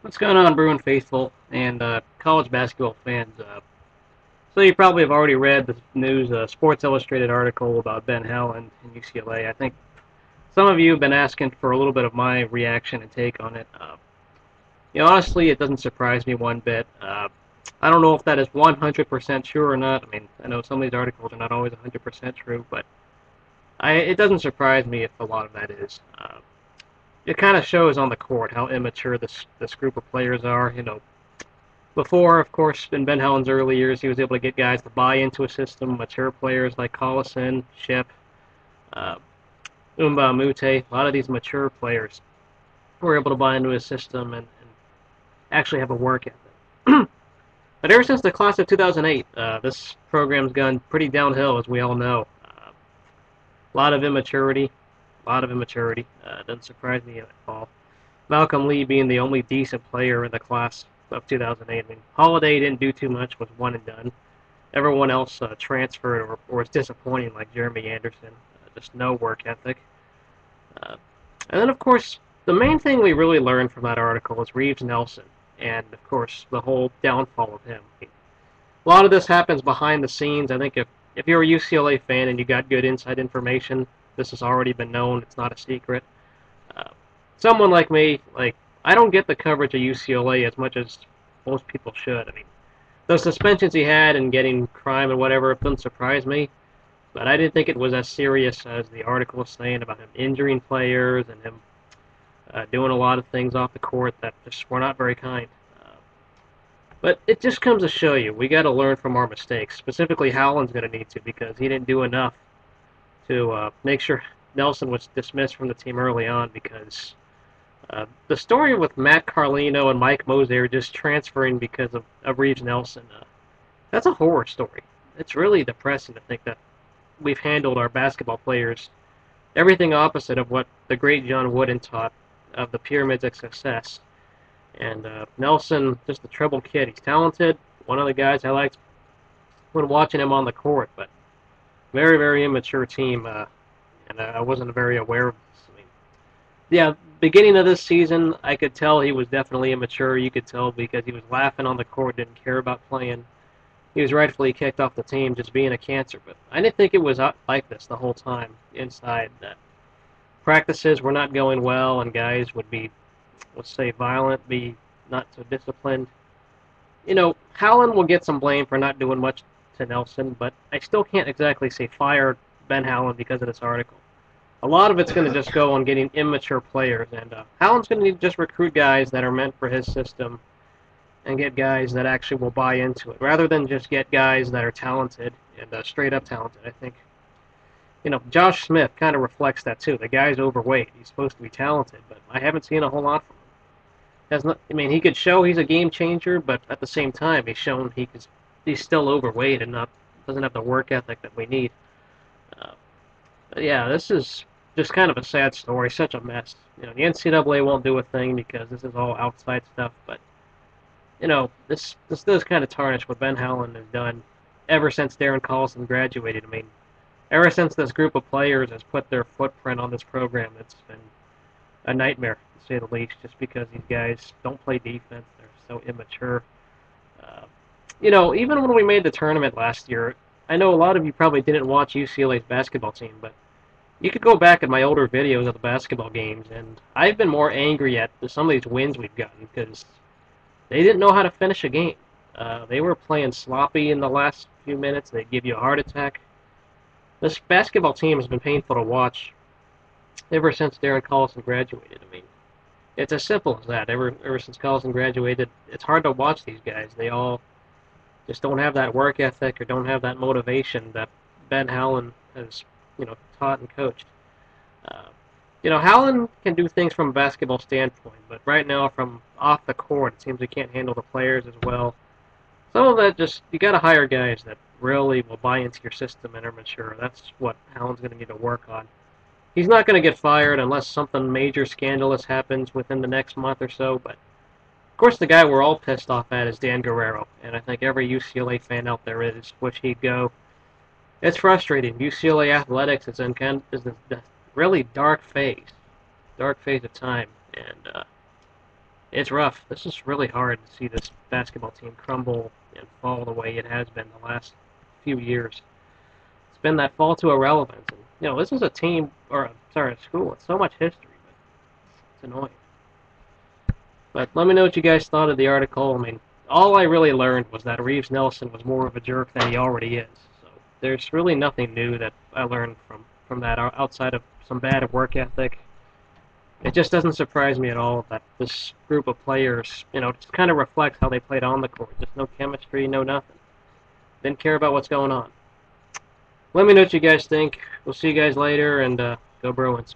What's going on, Bruin faithful and college basketball fans? So you probably have already read the news, Sports Illustrated article about Ben Howland and UCLA. I think some of you have been asking for a little bit of my reaction and take on it. Honestly, it doesn't surprise me one bit. I don't know if that is 100% true or not. I mean, I know some of these articles are not always 100% true, but it doesn't surprise me if a lot of that is. It kind of shows on the court how immature this group of players are. Before, of course, in Ben Howland's early years, he was able to get guys to buy into a system. Mature players like Collison, Ship, uh, Umba Mute, a lot of these mature players were able to buy into his system and actually have a work ethic. But ever since the class of 2008, this program's gone pretty downhill, as we all know. A lot of immaturity, a lot of immaturity. Doesn't surprise me at all. Malcolm Lee being the only decent player in the class of 2008. I mean, Holiday didn't do too much, was one and done. Everyone else transferred or was disappointing, like Jeremy Anderson. Just no work ethic. Uh, and then, of course, the main thing we really learned from that article is Reeves Nelson, and of course, the whole downfall of him. A lot of this happens behind the scenes. I think if you're a UCLA fan and you got good inside information, this has already been known. It's not a secret. Uh, Someone like me, I don't get the coverage of UCLA as much as most people should. I mean, those suspensions he had and getting crime and whatever, it doesn't surprise me. But I didn't think it was as serious as the article was saying about him injuring players and him doing a lot of things off the court that just were not very kind. But it just comes to show you we got to learn from our mistakes. Specifically, Howland's going to need to because he didn't do enough to make sure Nelson was dismissed from the team early on because the story with Matt Carlino and Mike Moser just transferring because of Reeves Nelson, that's a horror story. It's really depressing to think that we've handled our basketball players everything opposite of what the great John Wooden taught of the pyramids of success. And Nelson, just a troubled kid. He's talented. One of the guys I liked when watching him on the court, but very, very immature team. And I wasn't very aware of this. I mean, yeah, beginning of this season, I could tell he was definitely immature. You could tell because he was laughing on the court, didn't care about playing. He was rightfully kicked off the team just being a cancer. But I didn't think it was like this the whole time inside. That practices were not going well, and guys would be, let's say, violent, be not so disciplined. Howland will get some blame for not doing much to Nelson, but I still can't exactly say fire Ben Howland because of this article. A lot of it's going to just go on getting immature players, and Howland's going to need to just recruit guys that are meant for his system and get guys that actually will buy into it, rather than just get guys that are talented and straight up talented. I think, Josh Smith kind of reflects that too. The guy's overweight. He's supposed to be talented, but I haven't seen a whole lot from him. I mean, he could show he's a game changer, but at the same time, he's still overweight and not doesn't have the work ethic that we need. Uh, but yeah, this is just kind of a sad story, such a mess. The NCAA won't do a thing because this is all outside stuff, but this does kind of tarnish what Ben Howland has done ever since Darren Collison graduated. I mean, ever since this group of players has put their footprint on this program, it's been a nightmare, to say the least, just because these guys don't play defense. They're so immature. Uh, even when we made the tournament last year, I know a lot of you probably didn't watch UCLA's basketball team, but you could go back at my older videos of the basketball games, and I've been more angry at some of these wins we've gotten because they didn't know how to finish a game. They were playing sloppy in the last few minutes. They give you a heart attack. This basketball team has been painful to watch ever since Darren Collison graduated. I mean, it's as simple as that. Ever since Collison graduated, it's hard to watch these guys. They all just don't have that work ethic or don't have that motivation that Ben Howland has, taught and coached. Uh, Howland can do things from a basketball standpoint, but right now, from off the court, it seems he can't handle the players as well. Some of that you got to hire guys that really will buy into your system and are mature. That's what Howland's going to need to work on. He's not going to get fired unless something major scandalous happens within the next month or so, but of course the guy we're all pissed off at is Dan Guerrero, and I think every UCLA fan out there is wish he'd go. It's frustrating. UCLA athletics is in the really dark phase of time, and It's rough. This is really hard to see this basketball team crumble and fall the way it has been the last few years. It's been that fall to irrelevance. And, this is a team, or sorry, a school with so much history, but it's annoying. But let me know what you guys thought of the article. I mean, all I really learned was that Reeves Nelson was more of a jerk than he already is. So there's really nothing new that I learned from that outside of some bad work ethic. It just doesn't surprise me at all that this group of players, just kind of reflects how they played on the court. Just no chemistry, no nothing. Didn't care about what's going on. Let me know what you guys think. We'll see you guys later, and go Bruins.